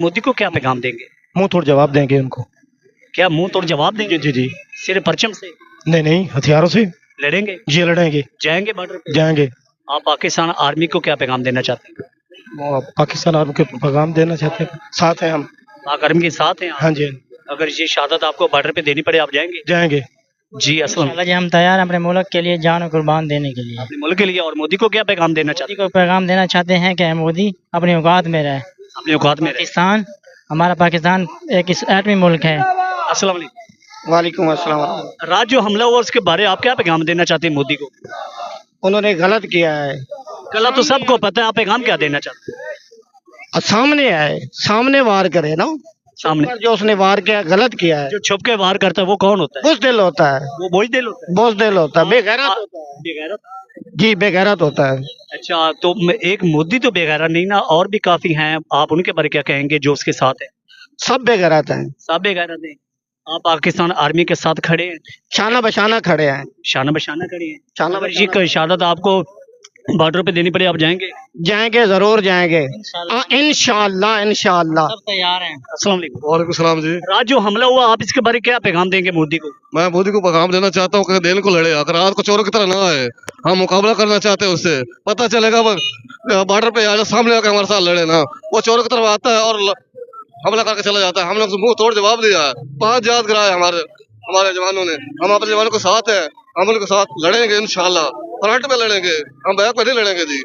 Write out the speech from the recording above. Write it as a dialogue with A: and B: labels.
A: मोदी को क्या पैगाम देंगे?
B: मुंह तोड़ जवाब देंगे उनको।
A: क्या मुंह तोड़ जवाब देंगे?
B: जी जी जी।
A: सिर्फ परचम से
B: नहीं नहीं, हथियारों से।
A: लड़ेंगे?
B: जी लड़ेंगे।
A: जाएंगे बॉर्डर पे?
B: जाएंगे।
A: आप पाकिस्तान आर्मी को क्या पैगाम देना चाहते हैं?
B: वो पाकिस्तान आर्मी को पैगाम देना चाहते हैं, साथ हैं हम।
A: पाक आर्मी के साथ हैं आप?
B: हाँ जी।
A: अगर ये शहादत आपको बॉर्डर पे देनी पड़े, आप जाएंगे?
B: जाएंगे।
A: जी अस्सलाम।
C: इंशाल्लाह जी हम तैयार हैं अपने मुल्क के लिए जान कुर्बान देने के लिए।
A: अपने मुल्क के लिए। और मोदी को क्या पैगाम देना चाहते
C: मोदी को पैगाम देना चाहते हैं कि मोदी अपनी औकात में रहे।
A: हैं? अपने औकात में रहे।
C: पाकिस्तान, हमारा पाकिस्तान एक एटमी मुल्क है।
A: अस्सलाम वालेकुम।
D: वालेकुम अस्सलाम।
A: रात जो हमला हुआ उसके बारे में आप क्या पैगाम देना चाहते हैं मोदी को?
D: उन्होंने गलत किया है।
A: गलत तो सबको पता है, आप पैगाम क्या देना चाहते हैं?
D: और सामने आए, सामने वार करे ना।
A: सामने
D: जो उसने वार किया गलत किया है।
A: जो छुप के वार करता है वो कौन होता है?
D: बुज़दिल होता है।
A: वो बोझदिल होता है?
D: बुज़दिल होता है, बेगैरत होता है।
A: बेगैरत।
D: जी बेगैरत होता है।
A: अच्छा, तो एक मोदी तो बेगैरत नहीं ना, और भी काफी हैं, आप उनके बारे क्या कहेंगे जो उसके साथ है?
D: सब बेगैरत हैं।
A: सब बेगैरत हैं। आप पाकिस्तान आर्मी के साथ खड़े हैं?
D: शाना बशाना खड़े हैं।
A: शाना बशाना खड़े हैं।
D: शाना
A: अगर ये शहादत आपको बॉर्डर पे देनी पड़े, आप जाएंगे?
D: जाएंगे, जरूर जाएंगे। इंशाअल्लाह इंशाअल्लाह।
C: सब तैयार हैं।
A: अस्सलाम वालेकुम।
E: वालेकुम सलाम जी।
A: रात जो हमला हुआ, आप इसके बारे क्या पैगाम देंगे मोदी को?
E: मैं मोदी को पैगाम देना चाहता हूँ कि दिन को लड़े, अगर रात को चोरों की तरह ना आए। हम मुकाबला करना चाहते हैं उससे, पता चलेगा बॉर्डर पे आ जाए, सामने आकर हमारे साथ लड़े ना। वो चोरों की तरफ आता है और हमला करके चला जाता है। हम लोग मुंह तोड़ जवाब दिया है, 5 याद गिराए हमारे जवानों ने। हम अपने जवानों के साथ हैं, हम उनके साथ लड़ेंगे इंशाल्लाह। फ्रंट में लड़ेंगे, हम बैक पे नहीं लड़ेंगे जी।